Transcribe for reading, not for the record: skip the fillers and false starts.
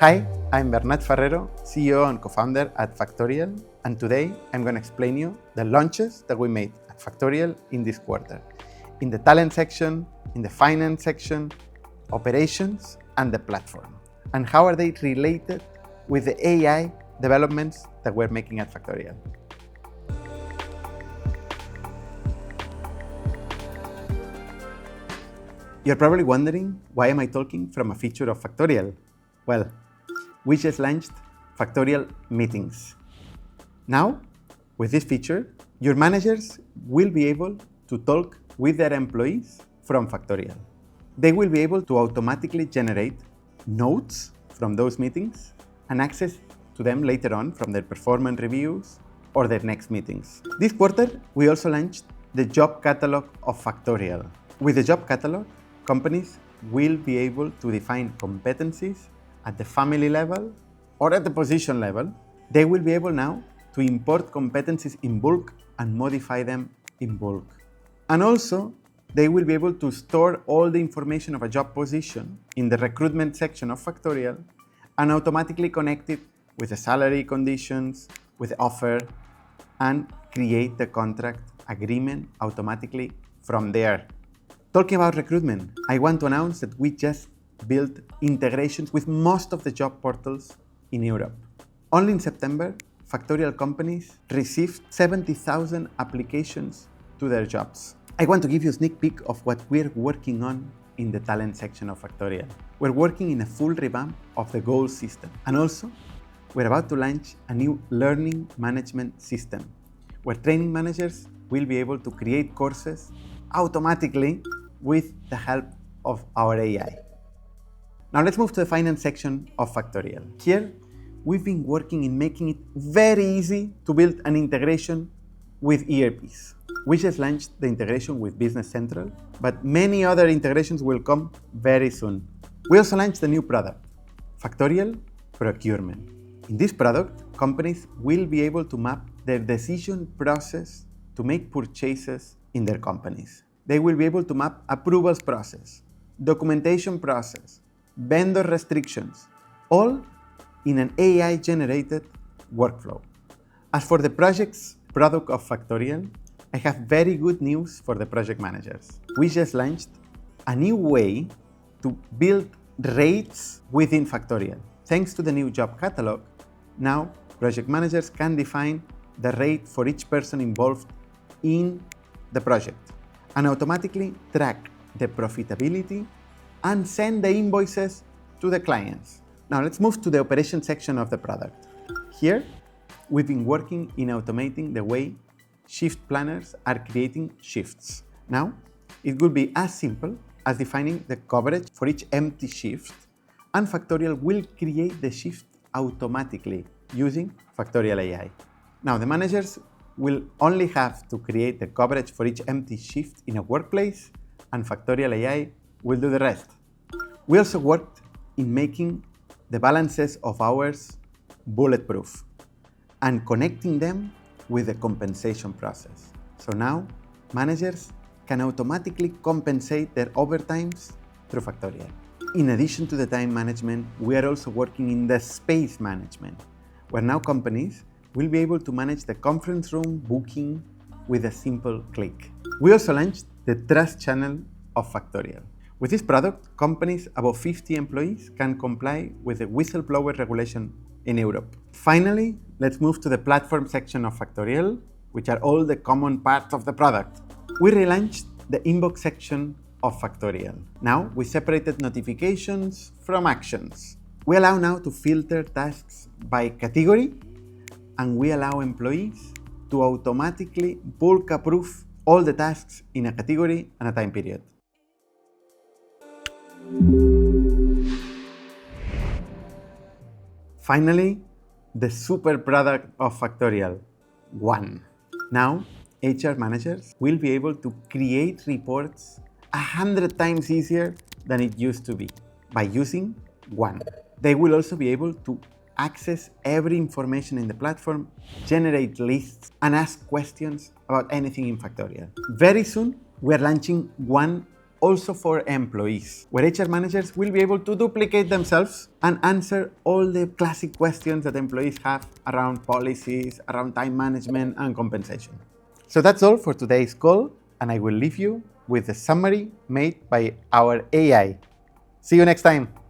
Hi, I'm Bernat Farrero, CEO and co-founder at Factorial, and today I'm going to explain you the launches that we made at Factorial in this quarter, in the talent section, in the finance section, operations, and the platform, and how are they related with the AI developments that we're making at Factorial. You're probably wondering, why am I talking from a feature of Factorial? Well, we just launched Factorial Meetings. Now, with this feature, your managers will be able to talk with their employees from Factorial. They will be able to automatically generate notes from those meetings and access to them later on from their performance reviews or their next meetings. This quarter, we also launched the job catalog of Factorial. With the job catalog, companies will be able to define competencies at the family level or at the position level. They will be able now to import competencies in bulk and modify them in bulk. And also, they will be able to store all the information of a job position in the recruitment section of Factorial and automatically connect it with the salary conditions, with the offer, and create the contract agreement automatically from there. Talking about recruitment, I want to announce that we just built integrations with most of the job portals in Europe. Only in September, Factorial companies received 70,000 applications to their jobs. I want to give you a sneak peek of what we're working on in the talent section of Factorial. We're working in a full revamp of the goals system. And also, we're about to launch a new learning management system where training managers will be able to create courses automatically with the help of our AI. Now let's move to the finance section of Factorial. Here, we've been working in making it very easy to build an integration with ERPs. We just launched the integration with Business Central, but many other integrations will come very soon. We also launched a new product, Factorial Procurement. In this product, companies will be able to map their decision process to make purchases in their companies. They will be able to map approvals process, documentation process, vendor restrictions, all in an AI-generated workflow. As for the projects product of Factorial, I have very good news for the project managers. We just launched a new way to build rates within Factorial. Thanks to the new job catalog, now project managers can define the rate for each person involved in the project and automatically track the profitability and send the invoices to the clients. Now let's move to the operations section of the product. Here, we've been working in automating the way shift planners are creating shifts. Now, it will be as simple as defining the coverage for each empty shift, and Factorial will create the shift automatically using Factorial AI. Now, the managers will only have to create the coverage for each empty shift in a workplace, and Factorial AI will do the rest. We also worked in making the balances of hours bulletproof and connecting them with the compensation process. So now, managers can automatically compensate their overtimes through Factorial. In addition to the time management, we are also working in the space management, where now companies will be able to manage the conference room booking with a simple click. We also launched the Trust Channel of Factorial. With this product, companies above 50 employees can comply with the whistleblower regulation in Europe. Finally, let's move to the platform section of Factorial, which are all the common parts of the product. We relaunched the inbox section of Factorial. Now, we separated notifications from actions. We allow now to filter tasks by category, and we allow employees to automatically bulk approve all the tasks in a category and a time period. Finally, the super product of Factorial, One. Now, HR managers will be able to create reports 100 times easier than it used to be by using One. They will also be able to access every information in the platform, generate lists, and ask questions about anything in Factorial. Very soon, we are launching One also for employees, where HR managers will be able to duplicate themselves and answer all the classic questions that employees have around policies, around time management and compensation. So that's all for today's call, and I will leave you with a summary made by our AI. See you next time.